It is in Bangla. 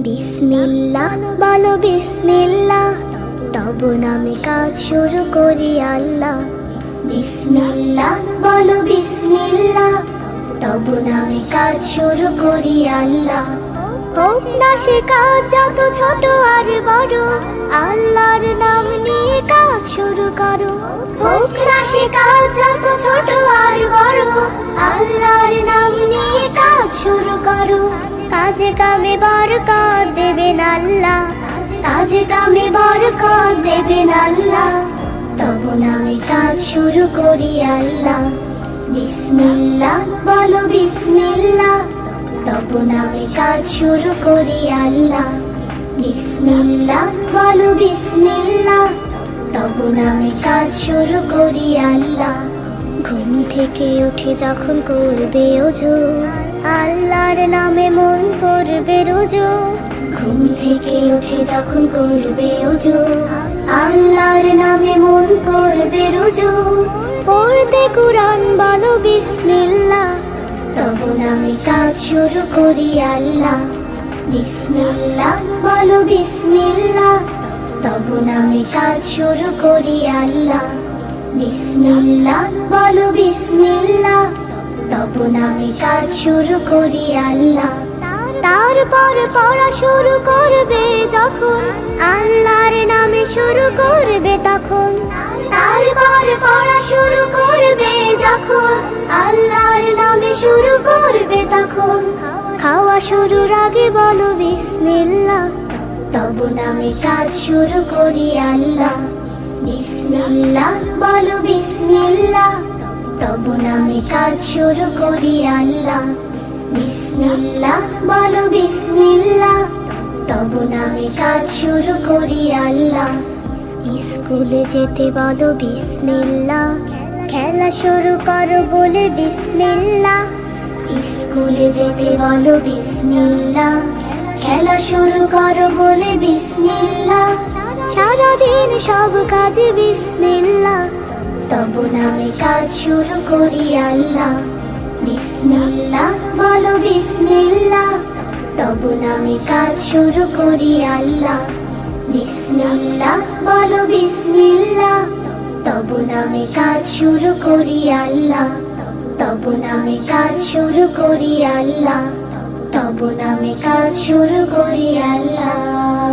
বিসমিল্লাহ বলো বিসমিল্লাহ, তব নামে কাজ শুরু করি আল্লাহ। বিসমিল্লাহ বলো বিসমিল্লাহ, তব নামে কাজ শুরু করি আল্লাহ। হোক না সে কাজ যত ছোট আর বড়, আল্লাহর নাম নিয়ে কাজ শুরু করো। হোক না সে কাজ যত ছোট আর বড়, আল্লাহর নাম নিয়ে কাজ শুরু করো। কাজে কামে বরকত দেবেন আল্লাহ, কাজে কামে বরকত দেবেন আল্লাহ। তব নামে কাজ শুরু করি আল্লাহ। বিসমিল্লাহ বলো বিসমিল্লাহ, তব নামে কাজ শুরু করি আল্লাহ। বিসমিল্লাহ বলো বিসমিল্লাহ, তব নামে কাজ শুরু করি আল্লাহ। ঘুম থেকে উঠে যখন করবে ওযু, আল্লাহর নামে মন করবে রুজু। ঘুম থেকে উঠে যখন করবে ওযু, আল্লাহর নামে মন করবে রুজু। পড়তে কুরআন বলো বিসমিল্লাহ, তব নামে কাজ শুরু করি আল্লাহ। বিসমিল্লাহ বলো বিসমিল্লাহ, তব নামে কাজ শুরু করি আল্লাহ। বিসমিল্লাহ বলো বিসমিল্লাহ, তব নামে কাজ শুরু করি আল্লাহ। তারপর পড়া শুরু করবে যখন, আল্লাহর নামে শুরু করবে তখন। তারপর পড়া শুরু করবে যখন, আল্লাহর নামে শুরু করবে তখন। খাওয়া শুরুর আগে বলো বিসমিল্লাহ, তব নামে কাজ শুরু করি আল্লাহ। বিসমিল্লাহ বলো বিসমিল্লাহ, তব নামে কাজ শুরু করি আল্লাহ। বিসমিল্লাহ বলো বিসমিল্লাহ, তব নামে কাজ শুরু করি আল্লাহ। স্কুলে যেতে বলো বিসমিল্লাহ, খেলা শুরু করো বলে বিসমিল্লাহ। স্কুলে যেতে বলো বিসমিল্লাহ, খেলা শুরু করো বলে বিসমিল্লাহ। সারাদিন সব কাজে বিসমিল্লাহ, তব নামে কাজ শুরু করি আল্লাহ। বিসমিল্লাহ বলো বিসমিল্লাহ, তব নামে কাজ শুরু করি আল্লাহ। বিসমিল্লাহ বলো বিসমিল্লাহ, তব নামে কাজ শুরু করি আল্লাহ। তব নামে কাজ শুরু করি আল্লাহ, তব নামে কাজ শুরু করি আল্লাহ।